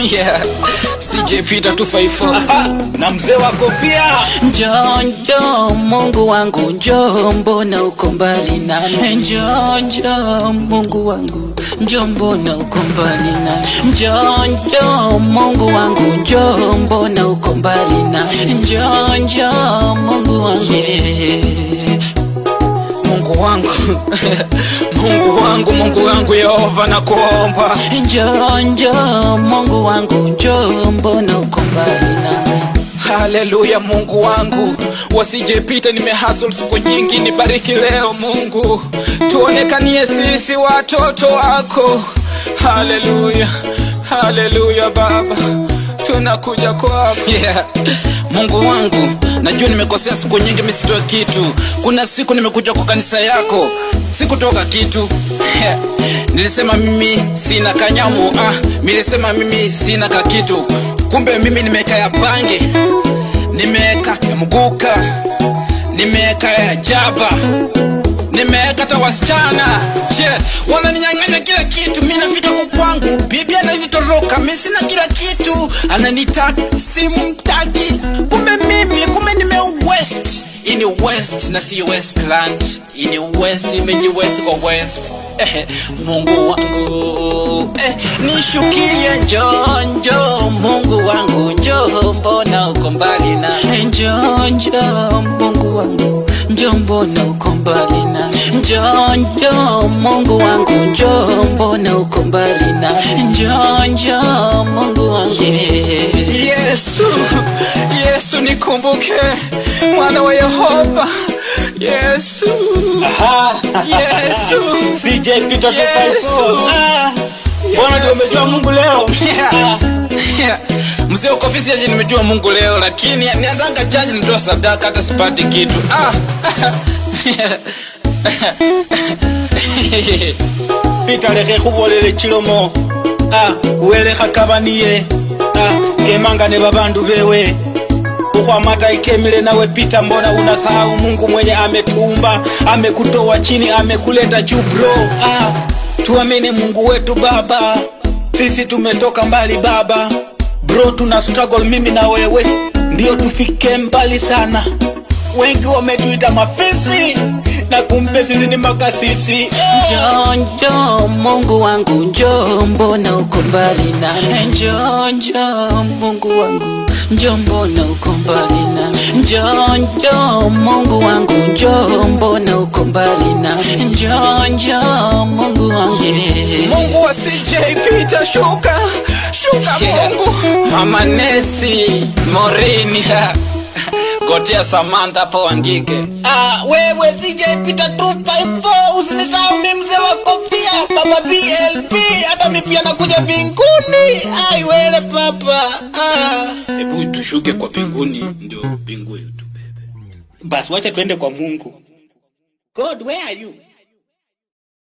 Yeah, CJ Peter 254 na mzee wa kofia. Njoo njoo Mungu wangu, njoo mbona uko mbali nami. Njoo njoo Mungu wangu, njoo mbona uko mbali nami. Njoo njoo Mungu wangu, njoo mbona uko mbali nami. Njoo njoo Mungu wangu, Mungu wangu Mungu wangu Yehova nakuomba. Njoo njoo Mungu wangu, njoo mbona uko mbali nami. Haleluya Mungu wangu, wasijepita nimehustle siku nyingi, nibariki leo Mungu, tuonekanie sisi watoto wako. Haleluya, haleluya Baba, tunakuja kwako. Yeah. Mungu wangu, najua nimekosea siku nyingi, mimi sitoa kitu. Kuna siku nimekuja kwa kanisa yako, sikutoka kitu. Nilisema mimi sina kanyamu, nilisema mimi sina kakitu. Kumbe mimi nimeka ya bange, nimeka ya mguka, nimeka ya jaba, nimeka hata wasichana. Wananinyang'anya kila kitu, mimi nafika kwangu, bibi ananitoroka, mimi sina kila kitu. Ananitaka, simtaki. Kumbe nime west. Ini west na si westland. Ini west, imeji west kwa west. Mungu wangu, nishukie. Njoo njoo Mungu wangu, njoo mbona uko mbali nami. Njoo njoo Mungu wangu, njoo mbona uko mbali nami. Njoo njoo Mungu wangu, njoo mbona uko mbali nami. Njoo njoo Mungu wangu. Yesu nikumbuke, mwana wa Yehova. Yesu CJ Peter 254. Bwana ndio umejua Mungu leo. Yeah. Mzee uko ofisi aje, nimejua Mungu leo, lakini nianzanga charge nitoa sadaka hata sipati kitu. Peter leke kubolele chilomo. Wele kakabaniye. Kemanga ne babandu bewe. Kwa mata ikemile nawe Peter, mbona unasahau Mungu mwenye ametuumba, amekutoa chini, amekuleta juu bro. Tuamini Mungu wetu Baba, sisi tumetoka mbali Baba. Bro tuna struggle mimi na wewe, ndio tufike mbali sana. Wengi wametuita mafisi, na kumbe sisi ni makasisi. Njoo njoo Mungu wangu, njoo mbona uko mbali nami. Njoo njoo Mungu wangu, njoo mbona uko mbali nami. Njoo njoo Mungu wangu, njoo mbona uko mbali nami. Njoo njoo Mungu wangu. Mungu wa CJ Peter, shuka Mungu. Mama Nesi Morini, Gotea Samantha po Wangike. Wewe CJ Peter 254, usinisahau mimi mzee wa kofia, Baba BLP, hata mimi pia nakuja mbinguni. Wewe papa. Hebu tushuke kwa mbinguni, ndio mbingu yetu bebe. Basi wacha tuende kwa Mungu. God, where are you?